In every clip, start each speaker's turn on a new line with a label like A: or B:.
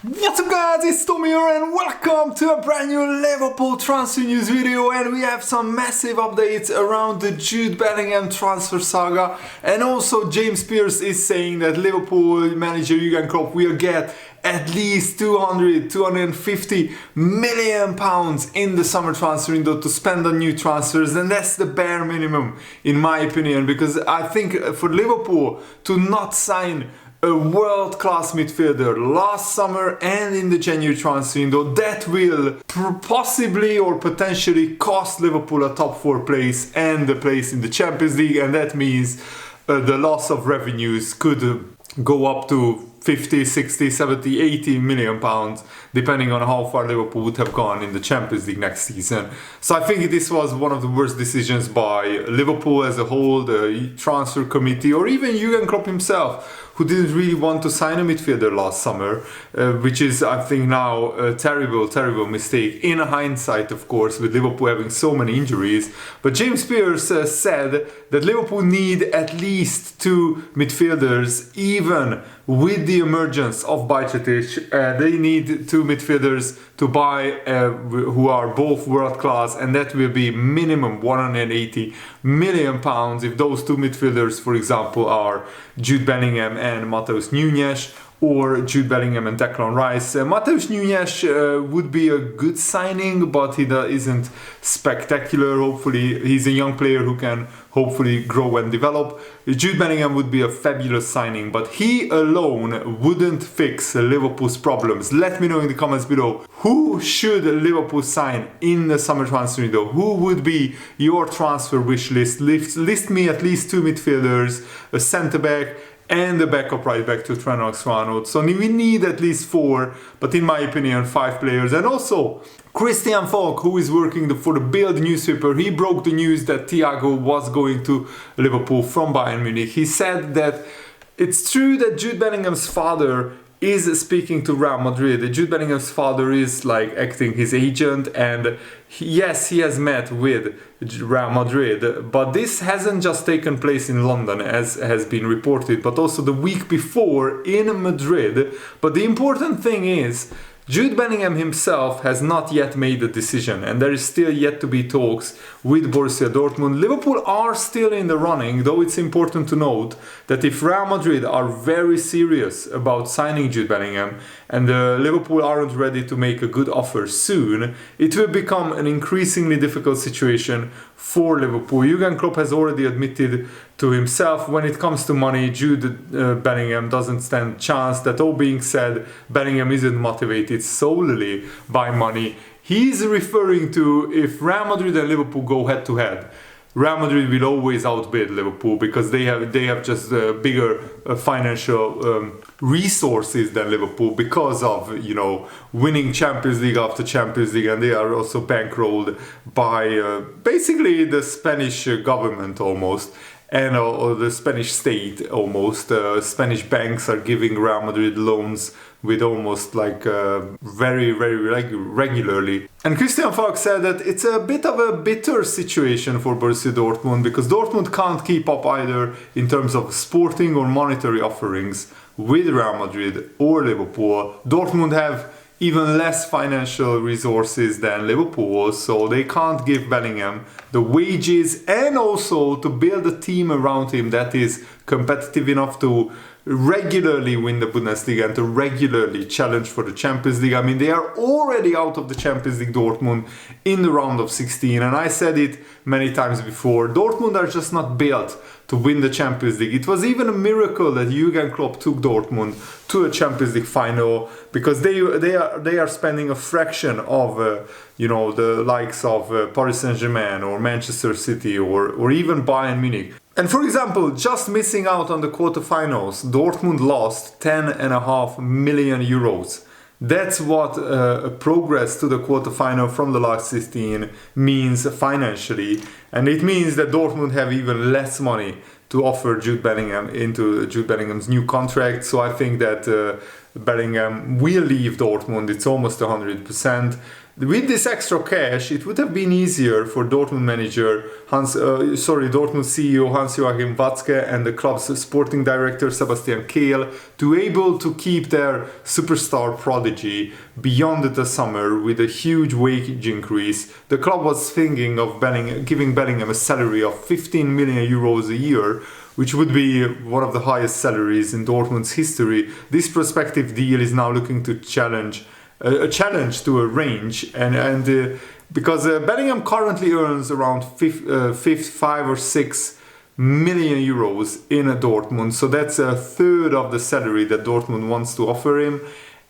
A: What's up guys, it's Tommy here and welcome to a brand new Liverpool transfer news video, and we have some massive updates around the Jude Bellingham transfer saga. And also James Pearce is saying that Liverpool manager Jurgen Klopp will get at least 250 million pounds in the summer transfer window to spend on new transfers, and that's the bare minimum in my opinion, because I think for Liverpool to not sign a world-class midfielder last summer and in the January transfer window, that will possibly or potentially cost Liverpool a top 4 place and a place in the Champions League, and that means the loss of revenues could go up to 50, 60, 70, 80 million pounds, depending on how far Liverpool would have gone in the Champions League next season. So I think this was one of the worst decisions by Liverpool as a whole, the transfer committee, or even Jurgen Klopp himself, who didn't really want to sign a midfielder last summer, which is, I think, now a terrible mistake in hindsight, of course, with Liverpool having so many injuries. But James Pearce said that Liverpool need at least 2 midfielders, even with the emergence of Bajcetic. They need 2 midfielders to buy who are both world class, and that will be minimum 180 million pounds if those 2 midfielders, for example, are Jude Bellingham and Matheus Nunes, or Jude Bellingham and Declan Rice. Matheus Nunes would be a good signing, but he isn't spectacular. Hopefully, he's a young player who can hopefully grow and develop. Jude Bellingham would be a fabulous signing, but he alone wouldn't fix Liverpool's problems. Let me know in the comments below, who should Liverpool sign in the summer transfer window? Who would be your transfer wish list? List me at least 2 midfielders, a centre-back, and the backup right back to Trent Alexander-Arnold. So we need at least 4, but in my opinion 5 players. And also Christian Falk, who is working for the Bild newspaper, he broke the news that Thiago was going to Liverpool from Bayern Munich. He said that it's true that Jude Bellingham's father is speaking to Real Madrid. Jude Bellingham's father is like acting his agent, and yes, he has met with Real Madrid, but this hasn't just taken place in London as has been reported, but also the week before in Madrid. But the important thing is, Jude Bellingham himself has not yet made a decision, and there is still yet to be talks with Borussia Dortmund. Liverpool are still in the running, though it's important to note that if Real Madrid are very serious about signing Jude Bellingham and Liverpool aren't ready to make a good offer soon, it will become an increasingly difficult situation for Liverpool. Jurgen Klopp has already admitted to himself, when it comes to money, Jude Bellingham doesn't stand a chance. That all being said, Bellingham isn't motivated solely by money. He's referring to if Real Madrid and Liverpool go head to head, Real Madrid will always outbid Liverpool because they have just bigger financial resources than Liverpool because of winning Champions League after Champions League, and they are also bankrolled by basically the Spanish government almost. And the Spanish state almost. Spanish banks are giving Real Madrid loans with almost like very regularly. And Christian Falk said that it's a bit of a bitter situation for Borussia Dortmund, because Dortmund can't keep up either in terms of sporting or monetary offerings with Real Madrid or Liverpool. Dortmund have even less financial resources than Liverpool, so they can't give Bellingham the wages and also to build a team around him that is competitive enough to regularly win the Bundesliga and to regularly challenge for the Champions League. I mean, they are already out of the Champions League, Dortmund, in the round of 16, and I said it many times before, Dortmund are just not built to win the Champions League. It was even a miracle that Jurgen Klopp took Dortmund to a Champions League final, because they are spending a fraction of the likes of Paris Saint-Germain or Manchester City or even Bayern Munich. And for example, just missing out on the quarterfinals, Dortmund lost 10.5 million euros. That's what progress to the quarterfinal from the last 16 means financially. And it means that Dortmund have even less money to offer Jude Bellingham into Jude Bellingham's new contract. So I think that Bellingham will leave Dortmund. It's almost 100%. With this extra cash, it would have been easier for Dortmund manager Dortmund CEO Hans-Joachim Watzke and the club's sporting director Sebastian Kehl to able to keep their superstar prodigy beyond the summer with a huge wage increase. The club was thinking of giving Bellingham a salary of 15 million euros a year, which would be one of the highest salaries in Dortmund's history. This prospective deal is now looking to challenge to a range, and because Bellingham currently earns around 5 or 6 million euros in Dortmund, so that's a third of the salary that Dortmund wants to offer him,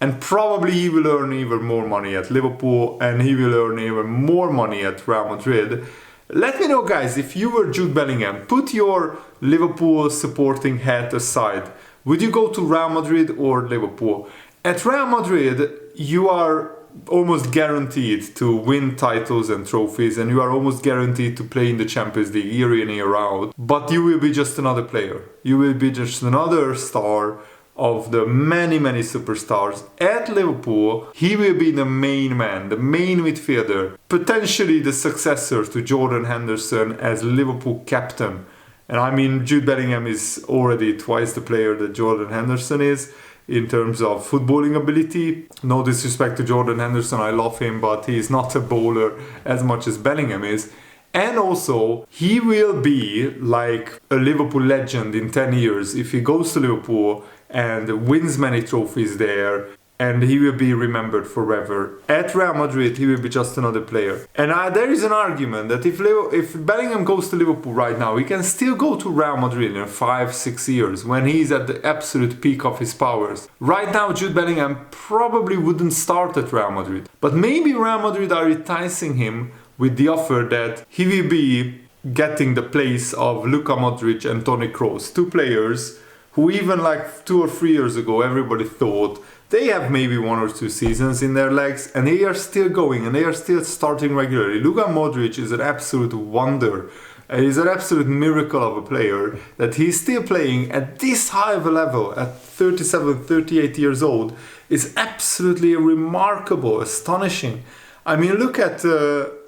A: and probably he will earn even more money at Liverpool, and he will earn even more money at Real Madrid. Let me know, guys, if you were Jude Bellingham, put your Liverpool supporting hat aside. Would you go to Real Madrid or Liverpool? At Real Madrid, you are almost guaranteed to win titles and trophies, and you are almost guaranteed to play in the Champions League year in, year out. But you will be just another player. You will be just another star of the many, many superstars. At Liverpool, he will be the main man, the main midfielder, potentially the successor to Jordan Henderson as Liverpool captain. And I mean, Jude Bellingham is already twice the player that Jordan Henderson is in terms of footballing ability. No disrespect to Jordan Henderson, I love him, but he's not a bowler as much as Bellingham is. And also, he will be like a Liverpool legend in 10 years if he goes to Liverpool and wins many trophies there, and he will be remembered forever. At Real Madrid, he will be just another player. And there is an argument that if Bellingham goes to Liverpool right now, he can still go to Real Madrid in 5-6 years when he's at the absolute peak of his powers. Right now, Jude Bellingham probably wouldn't start at Real Madrid. But maybe Real Madrid are enticing him with the offer that he will be getting the place of Luka Modric and Toni Kroos, two players who even like 2 or 3 years ago everybody thought they have maybe 1 or 2 seasons in their legs, and they are still going and they are still starting regularly. Luka Modric is an absolute wonder. He's an absolute miracle of a player that he's still playing at this high of a level at 37, 38 years old is absolutely remarkable, astonishing. I mean, look at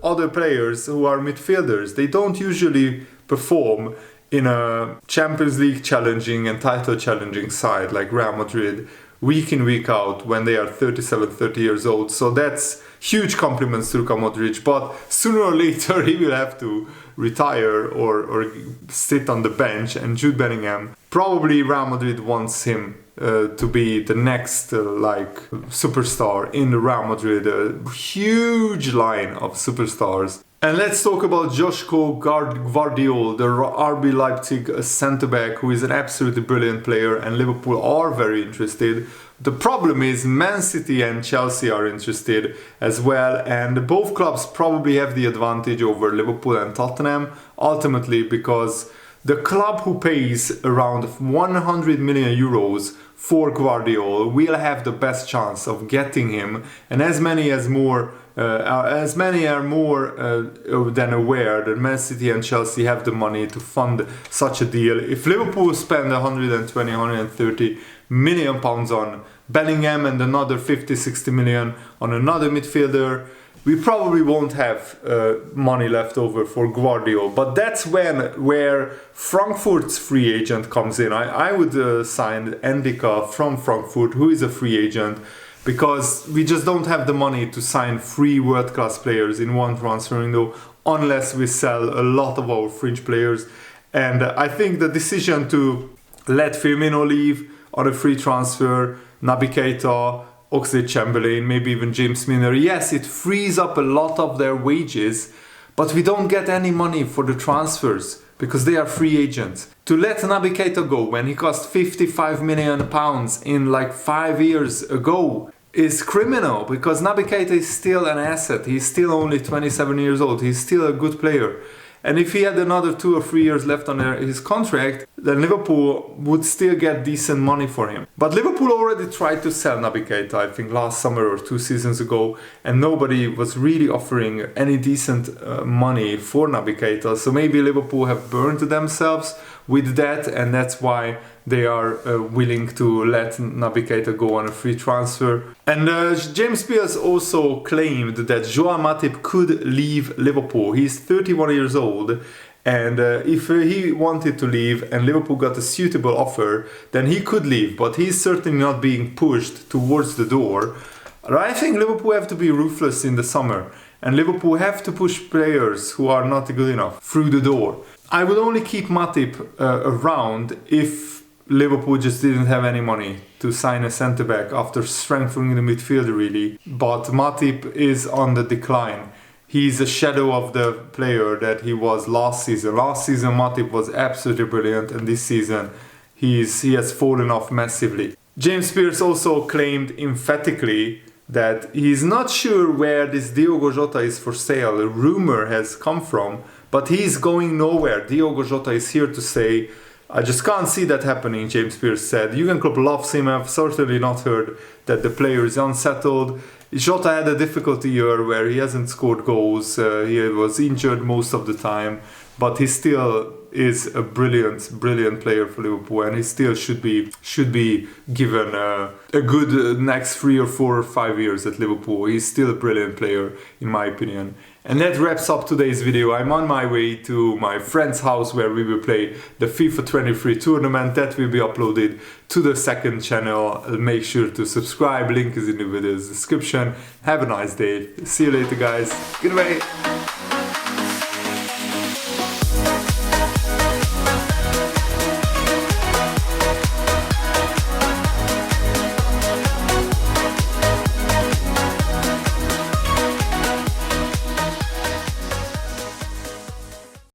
A: other players who are midfielders. They don't usually perform in a Champions League challenging and title challenging side like Real Madrid week in, week out when they are 37, 30 years old. So that's huge compliments to Luka Modric, but sooner or later he will have to retire or sit on the bench, and Jude Bellingham, probably Real Madrid wants him to be the next superstar in the Real Madrid, a huge line of superstars. And let's talk about Joško Gvardiol, the RB Leipzig centre-back, who is an absolutely brilliant player, and Liverpool are very interested. The problem is Man City and Chelsea are interested as well, and both clubs probably have the advantage over Liverpool and Tottenham, ultimately because the club who pays around 100 million euros for Gvardiol will have the best chance of getting him, and as many are more than aware that Man City and Chelsea have the money to fund such a deal. If Liverpool spend 120, 130 million pounds on Bellingham and another 50-60 million on another midfielder, we probably won't have money left over for Gvardiol. But that's where Frankfurt's free agent comes in. I would sign Endika from Frankfurt, who is a free agent, because we just don't have the money to sign 3 world-class players in one transfer window unless we sell a lot of our fringe players. And I think the decision to let Firmino leave on a free transfer, Naby Keita, Oxlade-Chamberlain, maybe even James Milner, yes, it frees up a lot of their wages, but we don't get any money for the transfers because they are free agents. To let Naby Keita go when he cost 55 million pounds in like 5 years ago is criminal, because Naby Keita is still an asset. He's still only 27 years old. He's still a good player. And if he had another 2 or 3 years left on his contract, then Liverpool would still get decent money for him. But Liverpool already tried to sell Naby Keita, I think last summer or 2 seasons ago, and nobody was really offering any decent money for Naby Keita. So maybe Liverpool have burned themselves with that, and that's why they are willing to let Naby Keita go on a free transfer. And James Spears also claimed that Joao Matip could leave Liverpool. He's 31 years old, and if he wanted to leave and Liverpool got a suitable offer, then he could leave, but he's certainly not being pushed towards the door. I think Liverpool have to be ruthless in the summer, and Liverpool have to push players who are not good enough through the door. I would only keep Matip around if Liverpool just didn't have any money to sign a centre-back after strengthening the midfield really. But Matip is on the decline. He's a shadow of the player that he was last season. Last season Matip was absolutely brilliant, and this season he has fallen off massively. James Spears also claimed emphatically that he's not sure where this Diogo Jota is for sale. A rumor has come from, but he's going nowhere. Diogo Jota is here to stay. I just can't see that happening, James Spears said. Jurgen Klopp loves him. I've certainly not heard that the player is unsettled. Jota had a difficult year where he hasn't scored goals. He was injured most of the time, but he still is a brilliant player for Liverpool, and he still should be given a good next 3 or 4 or 5 years at Liverpool. He's still a brilliant player in my opinion. And that wraps up today's video. I'm on my way to my friend's house where we will play the FIFA 23 tournament. That will be uploaded to the second channel. Make sure to subscribe, link is in the video's description. Have a nice day. See you later guys. Goodbye.